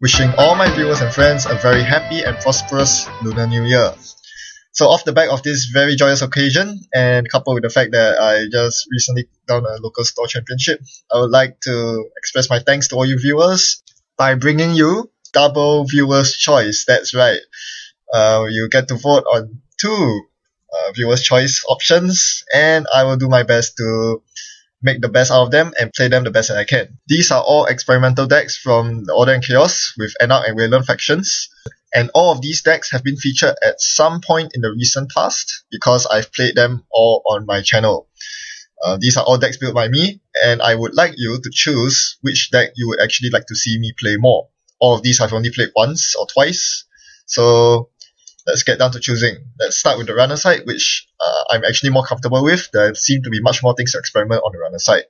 Wishing all my viewers and friends a very happy and prosperous Lunar New Year. So off the back of this very joyous occasion, and coupled with the fact that I just recently done a local store championship, I would like to express my thanks to all you viewers by bringing you double viewers choice. That's right. You get to vote on two viewers choice options, and I will do my best to make the best out of them and play them the best that I can. These are all experimental decks from the Order and Chaos with Anarch and Wayland factions, and all of these decks have been featured at some point in the recent past because I've played them all on my channel. These are all decks built by me, and I would like you to choose which deck you would actually like to see me play more. All of these I've only played once or twice, so let's get down to choosing. Let's start with the runner side, which I'm actually more comfortable with. There seem to be much more things to experiment on the runner side.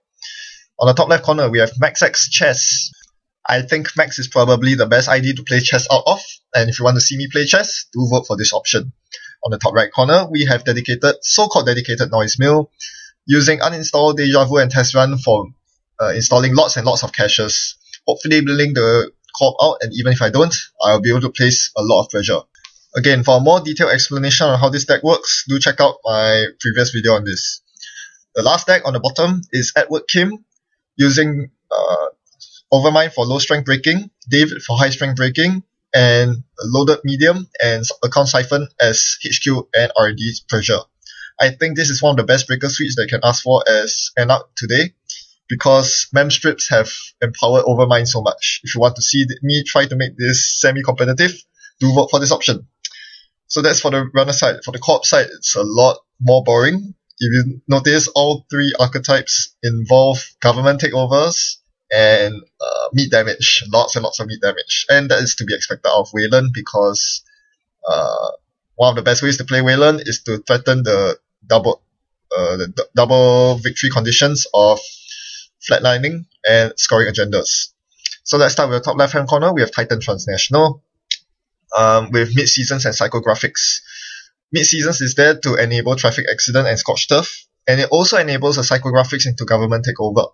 On the top left corner, we have MaxX Chess. I think Max is probably the best ID to play chess out of, and if you want to see me play chess, do vote for this option. On the top right corner, we have so-called dedicated Noise Mill, using uninstall, deja vu, and test run for installing lots and lots of caches, hopefully building the co-op out, and even if I don't, I'll be able to place a lot of pressure. Again, for a more detailed explanation on how this deck works, do check out my previous video on this. The last deck on the bottom is Edward Kim, using Overmind for low strength breaking, David for high strength breaking, and Loaded Medium and Account Siphon as HQ and R&D pressure. I think this is one of the best breaker suites that you can ask for as Anarch today, because mem strips have empowered Overmind so much. If you want to see me try to make this semi-competitive, do vote for this option. So that's for the runner side. For the co-op side, it's a lot more boring. If you notice, all three archetypes involve government takeovers and meat damage. Lots and lots of meat damage. And that is to be expected out of Wayland, because one of the best ways to play Wayland is to threaten the double victory conditions of flatlining and scoring agendas. So let's start with the top left hand corner. We have Titan Transnational, with mid-seasons and psychographics. Mid-seasons is there to enable traffic accident and scorched turf, and it also enables a psychographics into government takeover.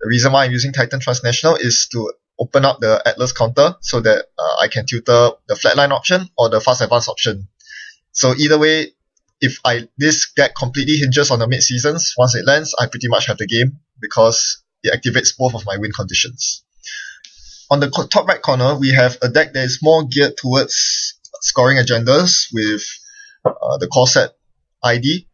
The reason why I'm using Titan Transnational is to open up the Atlas counter so that I can tutor the flatline option or the fast advance option. So either way, if this deck completely hinges on the mid-seasons, once it lands, I pretty much have the game because it activates both of my win conditions. On the top right corner, we have a deck that is more geared towards scoring agendas with the core set ID,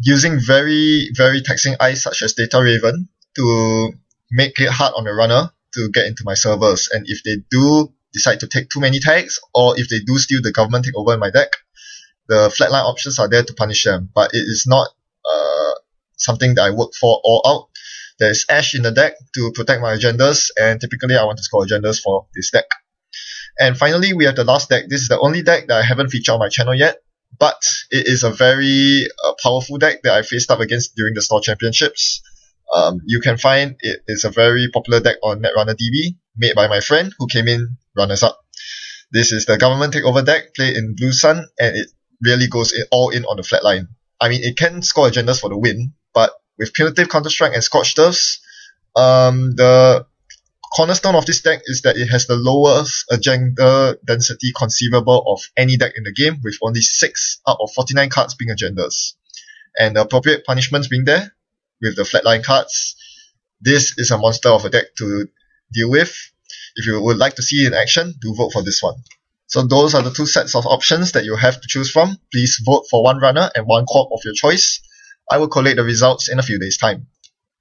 using very, very taxing eyes such as Data Raven to make it hard on the runner to get into my servers. And if they do decide to take too many tags, or if they do steal the government takeover in my deck, the flatline options are there to punish them. But it is not something that I work for all out. There is Ash in the deck to protect my agendas, and typically I want to score agendas for this deck. And finally, we have the last deck. This is the only deck that I haven't featured on my channel yet, but it is a very powerful deck that I faced up against during the store championships. You can find it is a very popular deck on Netrunner DB, made by my friend who came in runners-up. This is the government takeover deck, played in Blue Sun, and it really goes all in on the flatline. I mean, it can score agendas for the win, but with Punitive Counter-Strike and Scorched Turfs, the cornerstone of this deck is that it has the lowest agenda density conceivable of any deck in the game, with only 6 out of 49 cards being agendas. And the appropriate punishments being there, with the flatline cards. This is a monster of a deck to deal with. If you would like to see it in action, do vote for this one. So those are the two sets of options that you have to choose from. Please vote for one runner and one co-op of your choice. I will collate the results in a few days' time,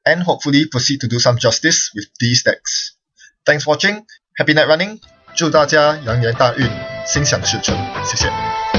and hopefully proceed to do some justice with these decks. Thanks for watching. Happy net running. 祝大家羊年大运，心想事成。谢谢。